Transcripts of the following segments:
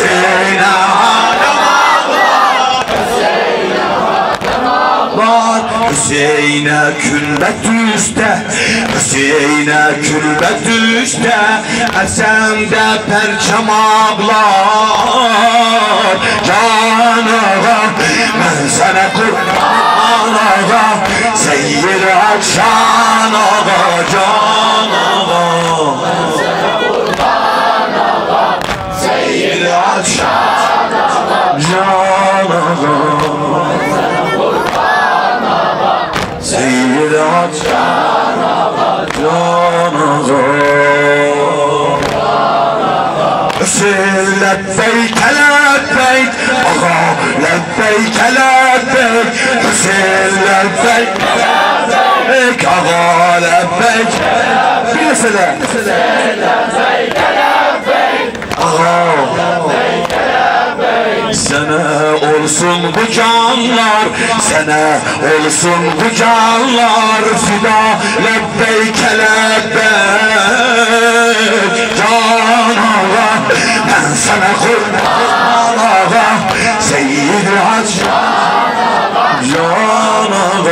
Hüseyin'e Hüseyin'e külbet üstte, Hüseyin'e külbet üstte, Esen'de perçem ağlar. Can ağa, ben sana kurban ağa, Seyyid Akşan ağa, can ağa, ben sana kurban ağa, Seyyid Akşan ağa, can ağa. Seyyid Akşan ağa, can ağa. Hüseyin lebbeyk lebbeyk, ağa lebbeyk lebbeyk, Hüseyin lebbeyk lebbeyk, ağa lebbeyk. Bir mesele. Hüseyin lebbeyk lebbeyk, ağa lebbeyk lebbeyk. Sana olsun bu canlar, sana olsun bu canlar, fida lebbeyk lebbeyk, can ağa, ben sana kurban ağa, Seyyid Akşan ağa, can ağa,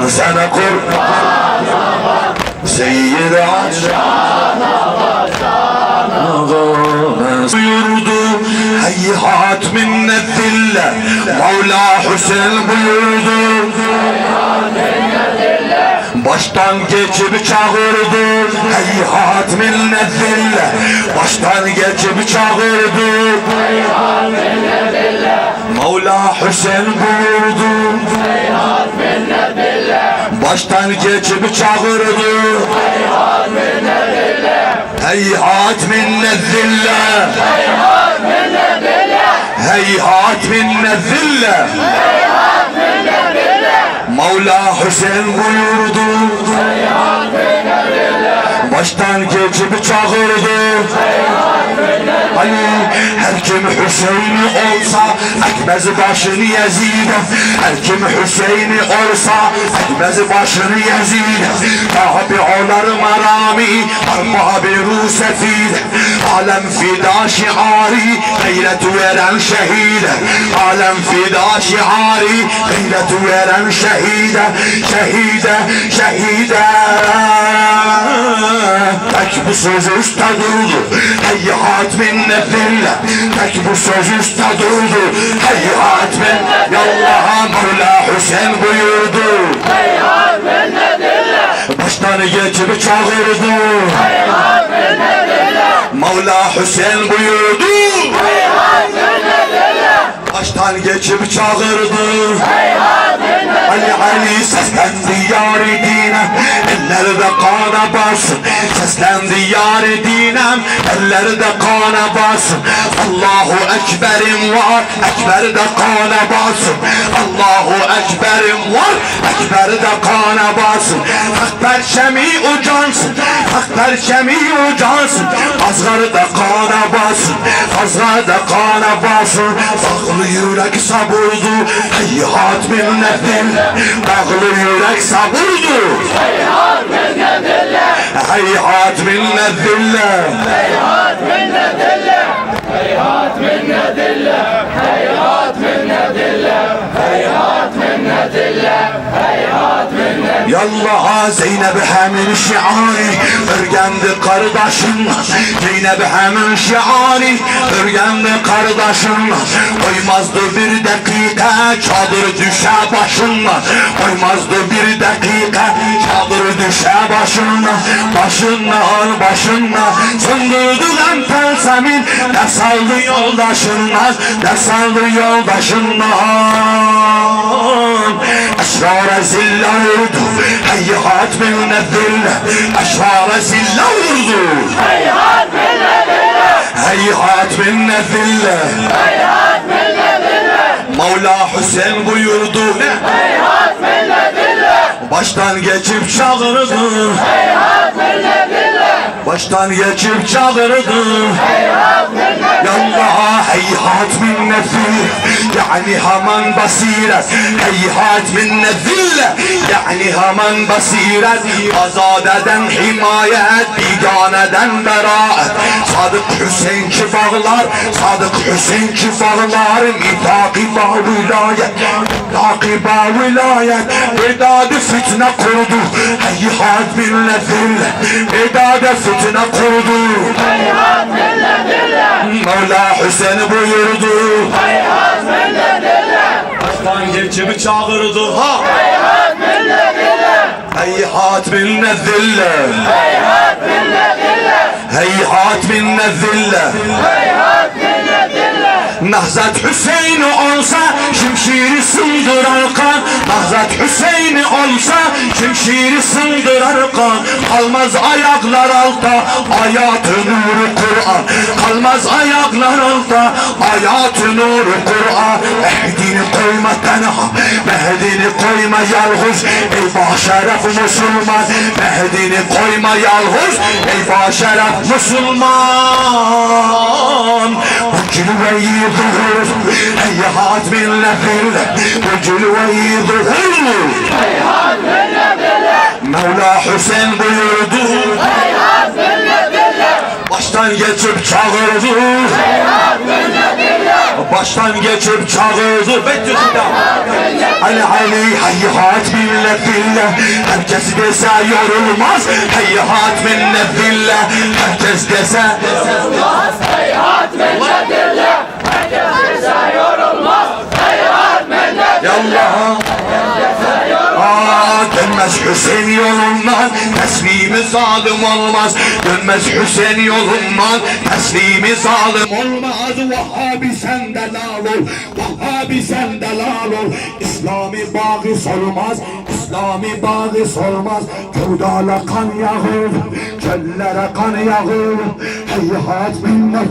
ben sana kurban ağa, Seyyid Akşan ağa, can ağa. Buyurdu heyhat minnet dille, Mevla Hüseyin buyurdu, baştan geçip çağırdı, heyhat minnet dille, baştan geçip çağırdı, heyhat minnet dille, Mevla Hüseyin buyurdu, heyhat minnet dille, baştan geçip çağırdı, heyhat minnet dille, heyhat minnet dille, heyhat minnet dille, heyhat minnet dille, heyhat minnet dille, Mevla Hüseyin buyurdu, heyhat minnet dille, baştan geçip çağırdı, heyhat minnet dille. Hani her kim Hüseyin'i olsa ekmez başını Yazid'e, her kim Hüseyin'i olsa ekmez başını Yazid'e. Tabi olar marami arbabi ruh sefid, alem fida şiari gayret veren şehide, alem fida şiari gayret veren şehide, şehide, şehide. Tek bu söz üstte durdu, heyhat minnet dille, tek bu söz üstte durdu, heyhat minnet. Yallah Mevla Hüseyin buyurdu, heyhat minnet dille, baştan geçip çağırdı, heyhat minnet dille, Mevla Hüseyin buyurdu, heyhat minnet dille, baştan geçip çağırdı, heyhat minnet dille. Ali Ali seslendi yar-ı dinem, ellerde kana bassın, seslendi yar-ı dinem, ellerde kana bassın. Allahu Ekberim var, Ekber'de kana bassın, Allahu Ekberim var, Ekber'de kana bassın. Hak perçemi ucansın, hak perçemi ucansın, Azgar'da kana bassın, Azgar'da kana bassın. Bağlı yürek sabırdı, heyhat minnet dille, bağlı yürek sabırdı, heyhat minnet dille, heyhat minnet dille, heyhat minnet dille, heyhat minnet dille, heyhat minnet dille, heyhat minnet dille, heyhat minnet. Yallah Zeynep hemin şiari örgendi kardeşim, Zeynep hemin şiari örgendi kardeşim, koymazdı bir dakika çadır düşe başına, koymazdı bir dakika çadır düşe başına, başından başına söndürdü lan pelsemin, ders aldı yoldaşından, ders aldı yoldaşından. Eşrara zilla vurdu, heyhat minnet dille, eşrara zilla vurdu, heyhat minnet dille, heyhat minnet dille, heyhat minnet dille, Mevla Hüseyin buyurdu, heyhat minnet dille, baştan geçip çağırdı, heyhat minnet dille, baştan geçip çağırdı, heyhat minnet dille, Yallah heyhat minne zille, yani hemen basiret. Heyhat minne zille, yani hemen basiret. Azad eden himayet, biganeden beraat. Sadık Hüseyin ki bağlar, Sadık Hüseyin ki bağlar. Mitakiba vilayet, mitakiba vilayet. Bedad fitne kurdu, heyhat minne zille. Bedad fitne kurdu, Heyhat minne zille. Mevla Hüseyin buyurdu. Heyhat minne zille. Baştan geçimi çağırdı ha. Heyhat minne zille. Heyhat minne zille, Heyhat minne zille. heyhat minne zille. Heyhat minne zille. Nahzat Hüseyin olsa şimşiri sındırar kan. Nahzat Hüseyin olsa şimşiri sındırar kan. Kalmaz ayaklar altta, hayatı nuru Kur'an. Kalmaz ayaklar altta, hayatı nuru Kur'an. Mehdini koyma tenha, Mehdini koyma yalğız. Ey başeref Müslüman, Mehdini koyma yalğız. Ey başeref Müslüman. Bu cilveyi ظهور هيهات من لفل وجلوي ظهور Heyhat minne zille. Mevla Hüseyin buyurdu. Heyhat minne zille. Baştan geçip çağırdı, Heyhat minne zille. baştan geçip çağırdı. Bekle Ali Ali heyhat min lefille. Herkes dese yorulmaz. Heyhat min lefille. Herkes dese Yorulmaz. Heyhat minne zille. Herkes dese yorulmaz. Heyhat minne zille. Yallah. Dönmez Hüseyin yolundan, teslimi zalim olmaz. Dönmez Hüseyin yolundan, teslimi zalim olmaz. Vahhabi sen delal ol, Vahhabi sen delal ol. İslami bağış olmaz, İslami bağış olmaz. Kurdala kan yağır, çöllere kan yağır. Heyhat minnet